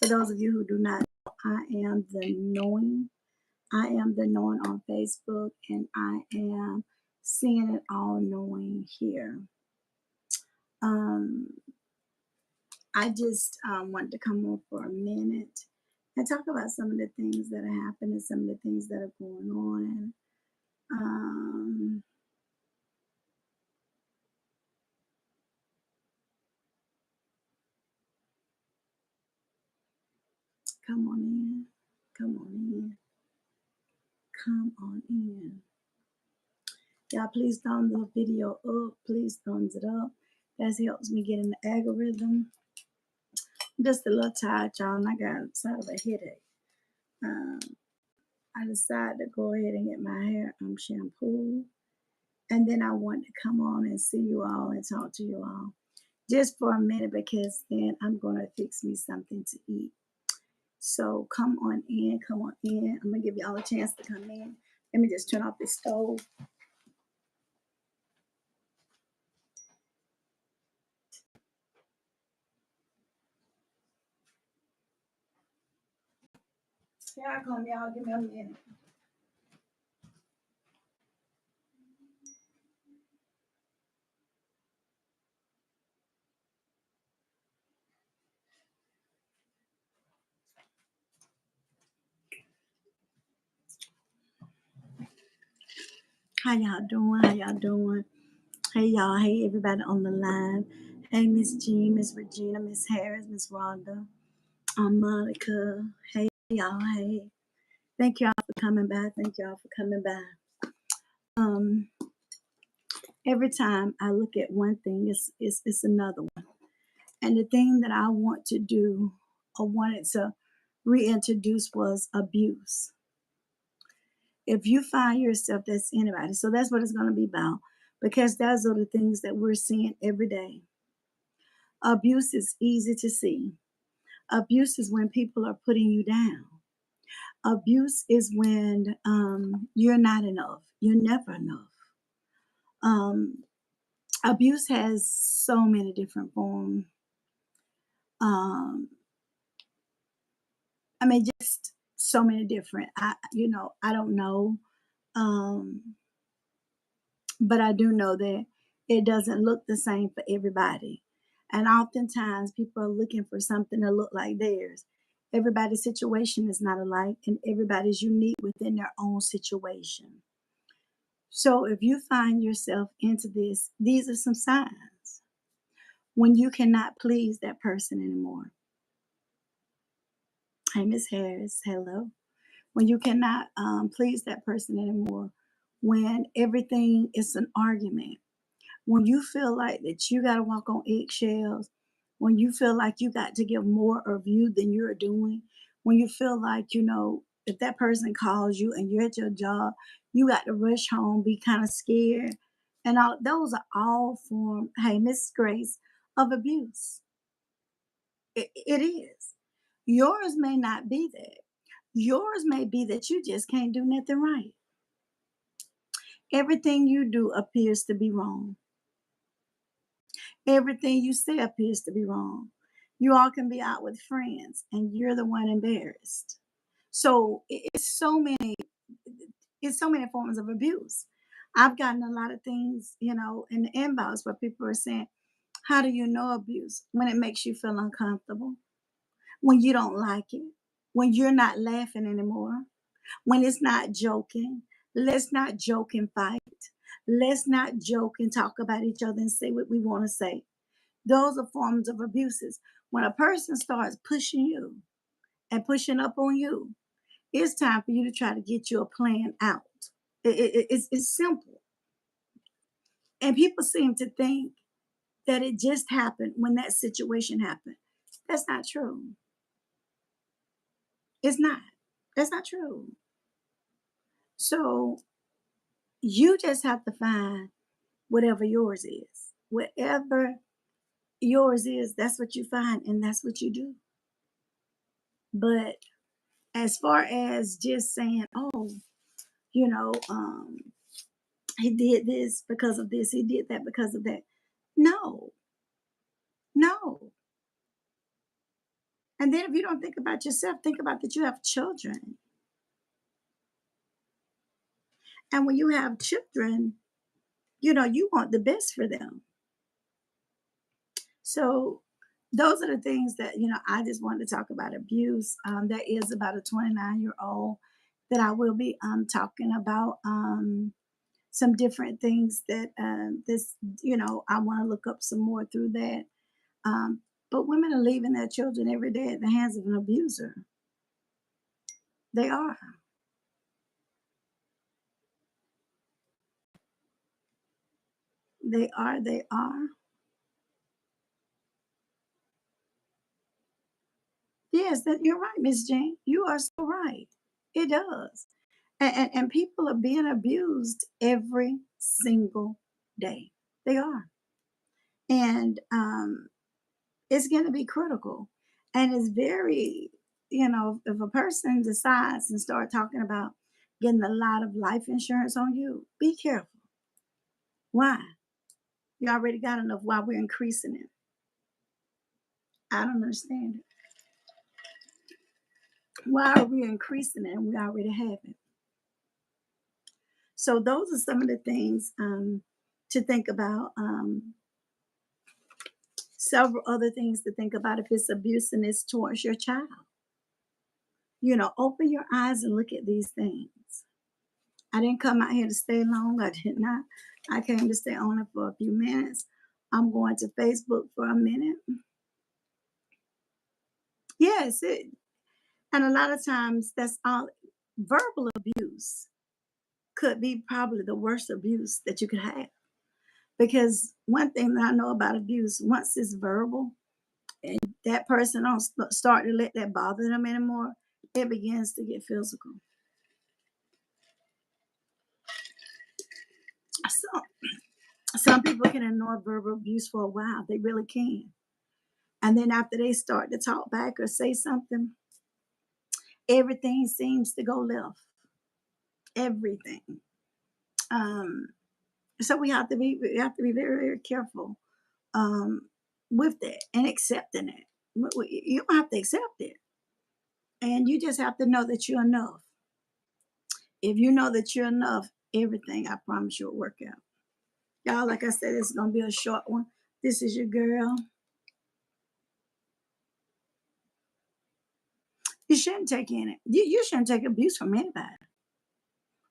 For those of you who do not know, I am the knowing. I am the knowing on Facebook, and I am seeing it all knowing here. Um, I just wanted to come on for a minute and talk about some of the things that are happening, some of the things that are going on. Um, Come on in. Come on in. Come on in. Y'all, please thumbs the video up. Please thumbs it up. That helps me get in the algorithm. I'm just a little tired, y'all, and I got sort of a headache. Um, I decided to go ahead and get my hair shampooed. And then I wanted to come on and see you all and talk to you all just for a minute, because then I'm going to fix me something to eat. So come on in, come on in. I'm going to give you all a chance to come in. Let me just turn off the stove. Here I come, y'all. Give me a minute. How y'all doing? How y'all doing? Hey y'all. Hey everybody on the line. Hey Miss Jean, Miss Regina, Miss Harris, Miss Rhonda, Monica. Hey y'all. Hey. Thank y'all for coming by. Thank y'all for coming by. Every time I look at one thing, it's another one. And the thing that I want to do or wanted to reintroduce was abuse. If you find yourself, that's anybody. So that's what it's going to be about, because those are the things that we're seeing every day. Abuse is easy to see. Abuse is when people are putting you down. Abuse is when you're not enough. You're never enough. Abuse has so many different forms. Just so many different. I don't know. But I do know that it doesn't look the same for everybody. And oftentimes people are looking for something to look like theirs. Everybody's situation is not alike, and everybody's unique within their own situation. So if you find yourself into this, these are some signs. When you cannot please that person anymore. Hey, Miss Harris, hello. When you cannot please that person anymore. When everything is an argument. When you feel like that you got to walk on eggshells, when you feel like you got to give more of you than you're doing, when you feel like, if that person calls you and you're at your job, you got to rush home, be kind of scared. And all those are all forms, hey, Miss Grace, of abuse. It is. Yours may not be that. Yours may be that you just can't do nothing right. Everything you do appears to be wrong. Everything you say appears to be wrong. You all can be out with friends and you're the one embarrassed. So it's so many forms of abuse. I've gotten a lot of things, in the inbox where people are saying, how do you know abuse? When it makes you feel uncomfortable, when you don't like it, when you're not laughing anymore, when it's not joking. Let's not joke and fight. Let's not joke and talk about each other and say what we want to say. Those are forms of abuses. When a person starts pushing you and pushing up on you, it's time for you to try to get your plan out. It's simple. And people seem to think that it just happened when that situation happened. That's not true. It's not. That's not true. So you just have to find whatever yours is. Whatever yours is, that's what you find and that's what you do. But as far as just saying, oh, you know, he did this because of this, he did that because of that. No, no. And then if you don't think about yourself, think about that you have children. And when you have children, you want the best for them. So those are the things that, I just wanted to talk about abuse. There is about a 29-year-old that I will be talking about some different things that I want to look up some more through that. But women are leaving their children every day at the hands of an abuser. They are. They are. They are. Yes, that you're right, Miss Jane. You are so right. It does. And people are being abused every single day. They are. And it's going to be critical. And it's very, if a person decides and start talking about getting a lot of life insurance on you, be careful. Why? You already got enough. Why we're increasing it? I don't understand it. Why are we increasing it and we already have it? So those are some of the things to think about. Several other things to think about if it's abuse and it's towards your child. Open your eyes and look at these things. I didn't come out here to stay long. I did not. I came to stay on it for a few minutes. I'm going to Facebook for a minute. Yes, and a lot of times that's all. Verbal abuse could be probably the worst abuse that you could have. Because one thing that I know about abuse, once it's verbal and that person don't start to let that bother them anymore, it begins to get physical. So some people can ignore verbal abuse for a while. They really can. And then after they start to talk back or say something, everything seems to go left. Everything. Um, so we have to be very, very careful with that and accepting it. You don't have to accept it. And you just have to know that you're enough. If you know that you're enough, everything I promise you will work out. Y'all, like I said, it's gonna be a short one. This is your girl. You shouldn't take any. You shouldn't take abuse from anybody.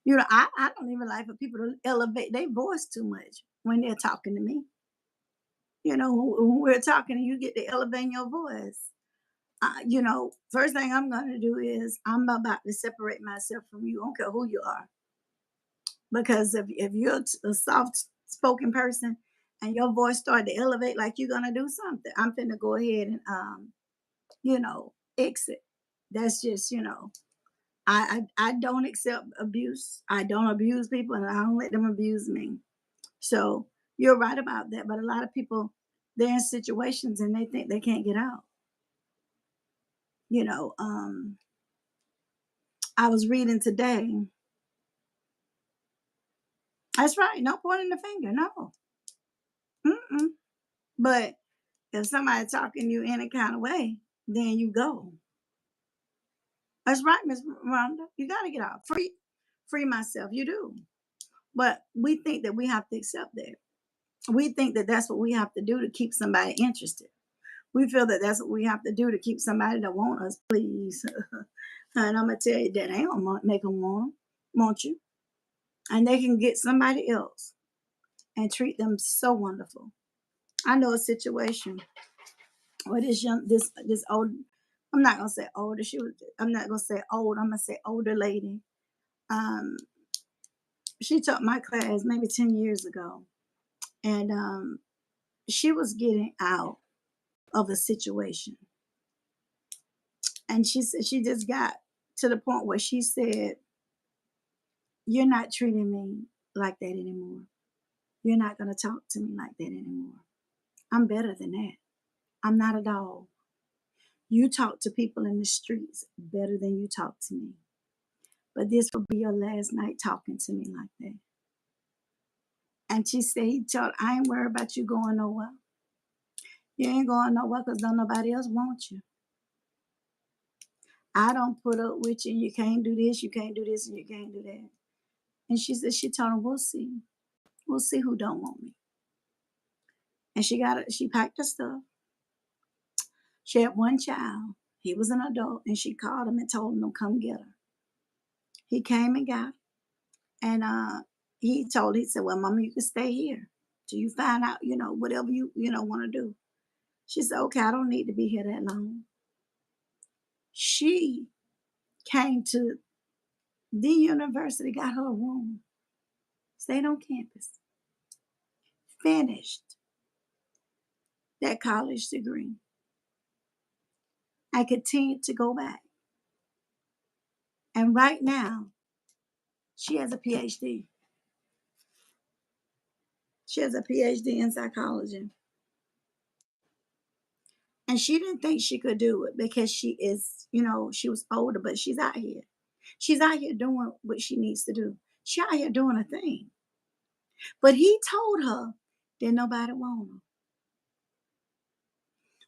I don't even like for people to elevate their voice too much when they're talking to me. When we're talking and you get to elevate your voice. First thing I'm going to do is I'm about to separate myself from you. I don't care who you are. Because if you're a soft spoken person and your voice start to elevate like you're going to do something, I'm finna go ahead and, exit. That's just, I don't accept abuse. I don't abuse people and I don't let them abuse me. So you're right about that. But a lot of people, they're in situations and they think they can't get out. You know, um, I was reading today. That's right. No pointing the finger. No. Mm-mm. But if somebody talking to you any kind of way, then you go. That's right, Miss Rhonda. You got to get out. Free myself. You do. But we think that we have to accept that. We think that that's what we have to do to keep somebody interested. We feel that that's what we have to do to keep somebody to want us, please. And I'm gonna tell you that ain't gonna make them want you, and they can get somebody else and treat them so wonderful. I know a situation where this old, I'm not gonna say older. I'm not gonna say old. I'm gonna say older lady. Um, she taught my class maybe 10 years ago, and she was getting out of a situation. And she said she just got to the point where she said, "You're not treating me like that anymore. You're not going to talk to me like that anymore. I'm better than that. I'm not a dog. You talk to people in the streets better than you talk to me. But this will be your last night talking to me like that." And she said, I ain't worried about you going nowhere. You ain't going nowhere because don't nobody else want you. I don't put up with you. You can't do this, you can't do this, and you can't do that. And she said, she told him, we'll see. We'll see who don't want me. And she packed her stuff. She had one child. He was an adult, and she called him and told him to come get her. He came and got her. And he said, well, Mama, you can stay here till you find out, whatever you want to do. She said, okay, I don't need to be here that long. She came to the university, got her a room, stayed on campus, finished that college degree, and continued to go back. And right now, she has a PhD. She has a PhD in psychology. And she didn't think she could do it because she was older, but she's out here. She's out here doing what she needs to do. She's out here doing a thing. But he told her that nobody want her.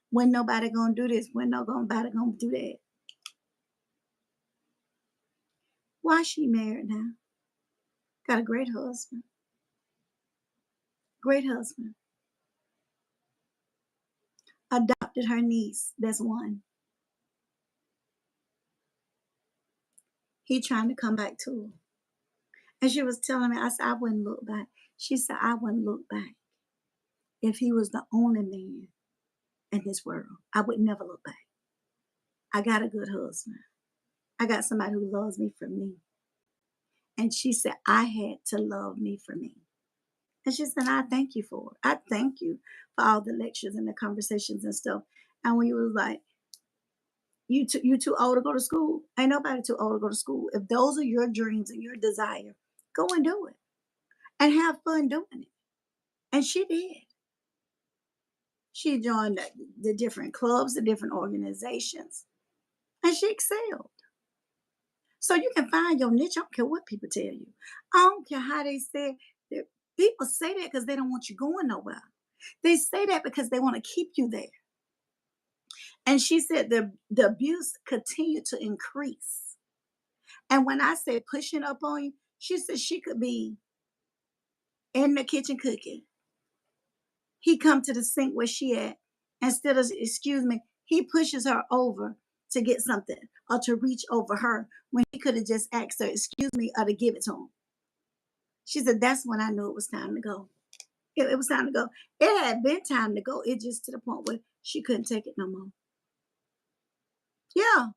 When nobody gonna do this, when nobody gonna do that. Why she married now? Got a great husband. Great husband. Adopted her niece. That's one. He trying to come back to her. And she was telling me, I said, I wouldn't look back. She said, I wouldn't look back if he was the only man in this world. I would never look back. I got a good husband. I got somebody who loves me for me. And she said, I had to love me for me. And she said, I thank you for it. I thank you for all the lectures and the conversations and stuff. And when you was like, you too old to go to school. Ain't nobody too old to go to school. If those are your dreams and your desire, go and do it. And have fun doing it. And she did. She joined the different clubs, the different organizations, and she excelled. So you can find your niche. I don't care what people tell you. I don't care how they say that. People say that because they don't want you going nowhere. They say that because they want to keep you there. And she said the abuse continued to increase. And when I said pushing up on you, she said she could be in the kitchen cooking. He come to the sink where she at. Instead of, excuse me, he pushes her over to get something or to reach over her when he could have just asked her, excuse me, or to give it to him. She said, that's when I knew it was time to go. It was time to go. It had been time to go. It just to the point where she couldn't take it no more. Yeah.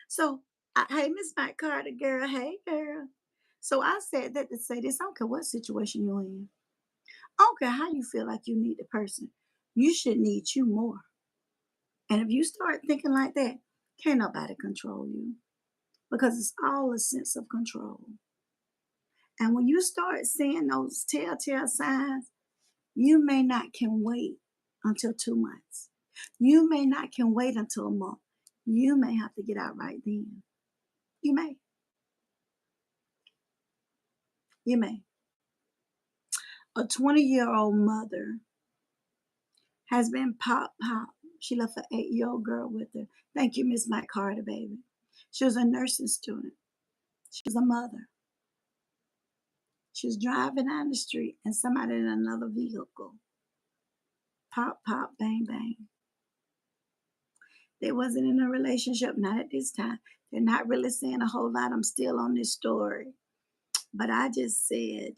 So, hey, Miss Mike Carter, girl. Hey, girl. So I said that to say this. I don't care what situation you're in. I don't care how you feel like you need the person. You should need you more. And if you start thinking like that, can't nobody control you because it's all a sense of control. And when you start seeing those telltale signs, you may not can wait until 2 months. You may not can wait until a month. You may have to get out right then. You may. You may. A 20-year-old mother has been pop. She left an 8-year-old girl with her. Thank you, Miss Mike Carter, baby. She was a nursing student. She was a mother. She was driving down the street and somebody in another vehicle. Pop, bang, bang. They wasn't in a relationship, not at this time. They're not really saying a whole lot. I'm still on this story. But I just said,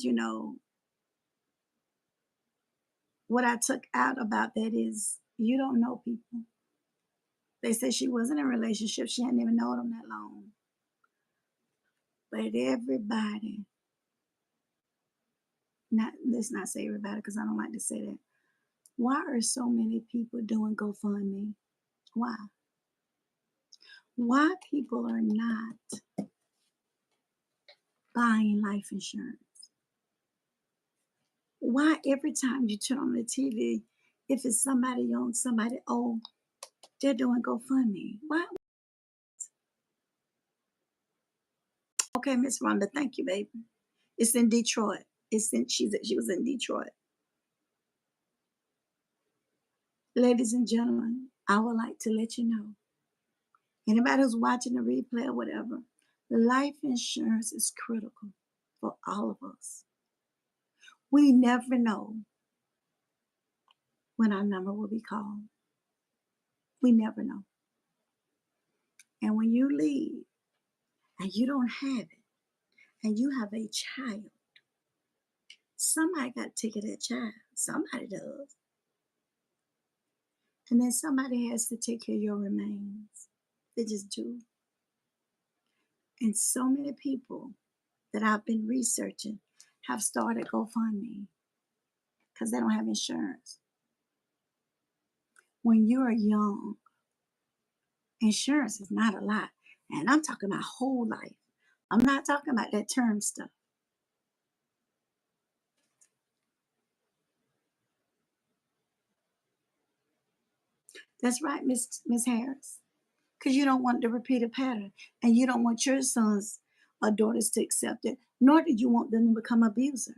what I took out about that is you don't know people. They said she wasn't in a relationship. She hadn't even known them that long. But everybody, let's not say everybody because I don't like to say that. Why are so many people doing GoFundMe? Why? Why people are not buying life insurance? Why every time you turn on the TV, if it's somebody young, somebody old, they're doing GoFundMe? Why? Okay, Miss Rhonda, thank you, baby. It's in Detroit. She was in Detroit. Ladies and gentlemen, I would like to let you know Anybody who's watching the replay or whatever, life insurance is critical for all of us. We never know when our number will be called. We never know. And when you leave and you don't have it, and you have a child, somebody got to take care of that child. Somebody does. And then somebody has to take care of your remains. They just do. And so many people that I've been researching have started GoFundMe because they don't have insurance. When you're young, insurance is not a lot. And I'm talking about whole life. I'm not talking about that term stuff. That's right, Miss Harris. Because you don't want to repeat a pattern. And you don't want your sons or daughters to accept it, nor did you want them to become abuser.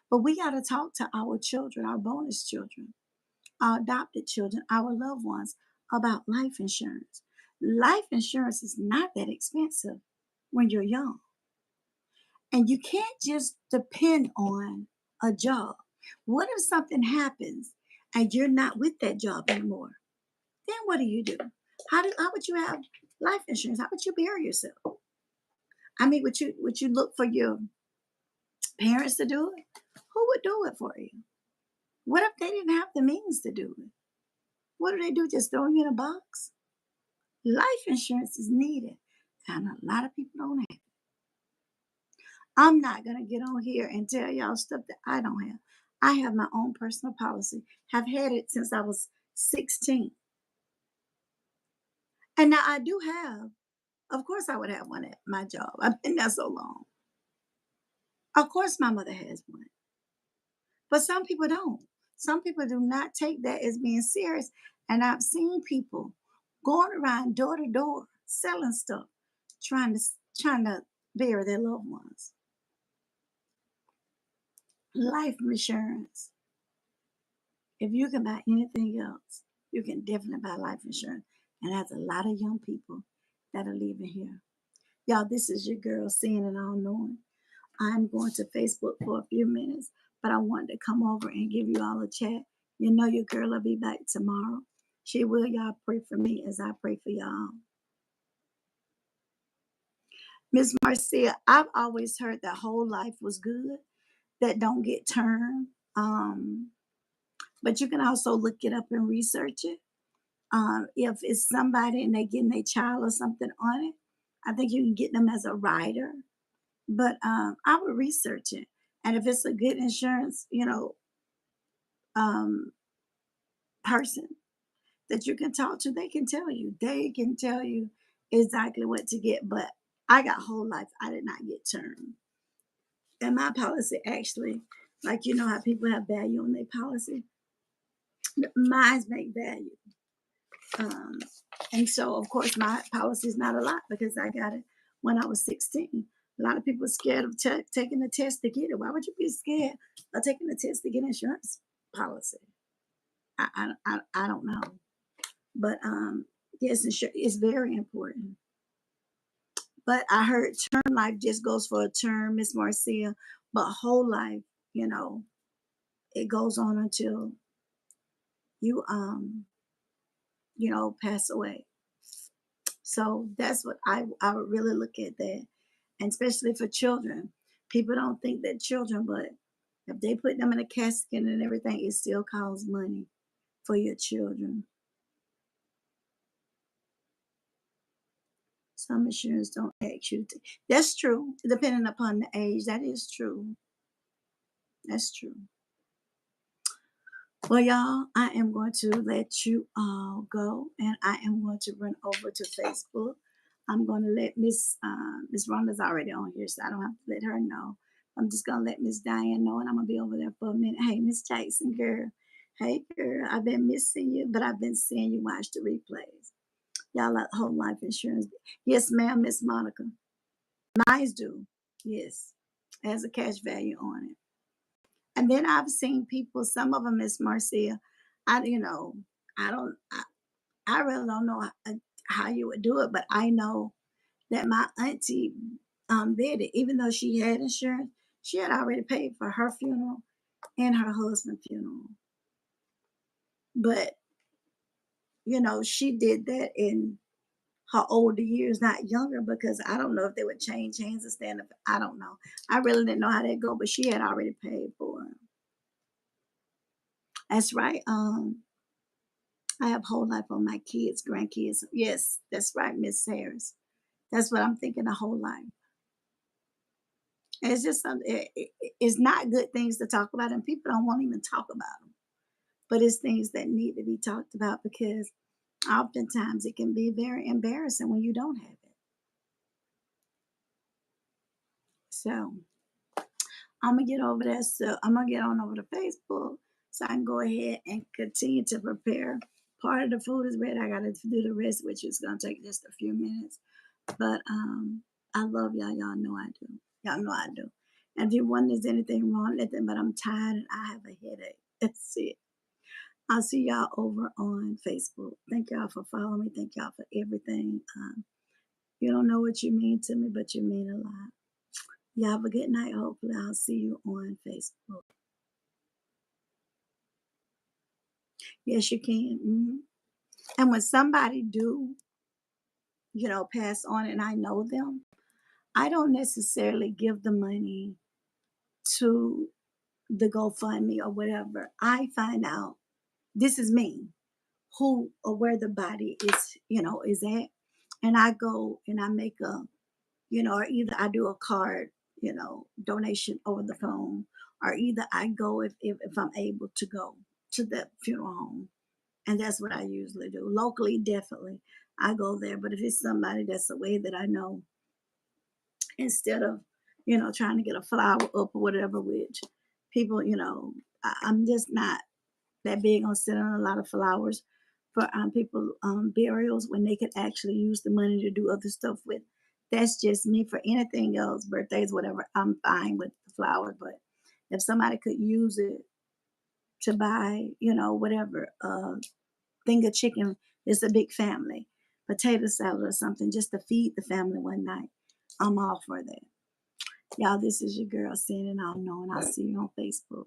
But we got to talk to our children, our bonus children, our adopted children, our loved ones about life insurance. Life insurance is not that expensive when you're young. And you can't just depend on a job. What if something happens and you're not with that job anymore? Then what do? How would you have life insurance? How would you bury yourself? I mean, would you look for your parents to do it? Who would do it for you? What if they didn't have the means to do it? What do they do? Just throw you in a box? Life insurance is needed, and a lot of people don't have it. I'm not gonna get on here and tell y'all stuff that I don't have. I have my own personal policy. Have had it since I was 16. And now I do have, of course I would have one at my job. I've been there so long. Of course my mother has one. But some people don't. Some people do not take that as being serious. And I've seen people going around door to door selling stuff, trying to bury their loved ones. Life insurance. If you can buy anything else, you can definitely buy life insurance. And that's a lot of young people that are leaving here. Y'all, this is your girl seeing and all knowing. I'm going to Facebook for a few minutes, but I wanted to come over and give you all a chat. You know your girl will be back tomorrow. She will. Y'all pray for me as I pray for y'all. Miss Marcia, I've always heard that whole life was good, that don't get turned. But you can also look it up and research it. If it's somebody and they getting their child or something on it, I think you can get them as a rider. But I would research it. And if it's a good insurance, um, person that you can talk to, they can tell you. They can tell you exactly what to get. But I got whole life. I did not get term. And my policy actually, like you know how people have value on their policy, mine's make value. Um, and so, of course, my policy is not a lot because I got it when I was 16. A lot of people are scared of taking the test to get it. Why would you be scared of taking the test to get insurance policy? I don't know. But yes, it's very important. But I heard term life just goes for a term, Miss Marcia, but whole life, you know, it goes on until you pass away. So that's what I would really look at that. And especially for children. People don't think that children, but if they put them in a casket and everything, it still costs money for your children. Some insurance don't ask you to. That's true. Depending upon the age, that is true. That's true. Well, y'all, I am going to let you all go, and I am going to run over to Facebook. I'm going to let Miss Rhonda's already on here, so I don't have to let her know. I'm just going to let Miss Diane know, and I'm going to be over there for a minute. Hey, Miss Jackson, girl. Hey, girl, I've been missing you, but I've been seeing you watch the replays. Y'all like whole life insurance. Yes, ma'am, Miss Monica. Mine's do. Yes. It has a cash value on it. And then I've seen people, some of them, Miss Marcia, I, you know, I don't, I really don't know. how you would do it, but I know that my auntie did it. Even though she had insurance, she had already paid for her funeral and her husband's funeral. But, she did that in her older years, not younger, because I don't know if they would change hands and stand up. I don't know. I really didn't know how that go, but she had already paid for it. That's right. I have whole life on my kids, grandkids. Yes, that's right, Miss Harris. That's what I'm thinking, a whole life. It's just something. It's not good things to talk about, and people don't want to even talk about them. But it's things that need to be talked about because oftentimes it can be very embarrassing when you don't have it. So I'm gonna get over that. So I'm gonna get on over to Facebook so I can go ahead and continue to prepare. Part of the food is ready. I gotta do the rest, which is gonna take just a few minutes. But I love y'all. Y'all know I do. Y'all know I do. And if you wonder there's anything wrong with them, but I'm tired and I have a headache. That's it. I'll see y'all over on Facebook. Thank y'all for following me. Thank y'all for everything. You don't know what you mean to me, but you mean a lot. Y'all have a good night. Hopefully, I'll see you on Facebook. Yes, you can. And when somebody do, pass on, and I know them, I don't necessarily give the money to the GoFundMe or whatever. I find out this is me, who or where the body is at, and I go and I make or either I do a card, donation over the phone, or either I go if I'm able to go to the funeral home. And that's what I usually do. Locally, definitely, I go there. But if it's somebody that's away that I know, instead of, trying to get a flower up or whatever, which people, I'm just not that big on sending a lot of flowers for people burials when they could actually use the money to do other stuff with. That's just me. For anything else, birthdays, whatever, I'm fine with the flower. But if somebody could use it to buy, whatever, thing of chicken, it's a big family, potato salad or something, just to feed the family one night, I'm all for that. Y'all, this is your girl, sending out knowing. I'll see you on Facebook.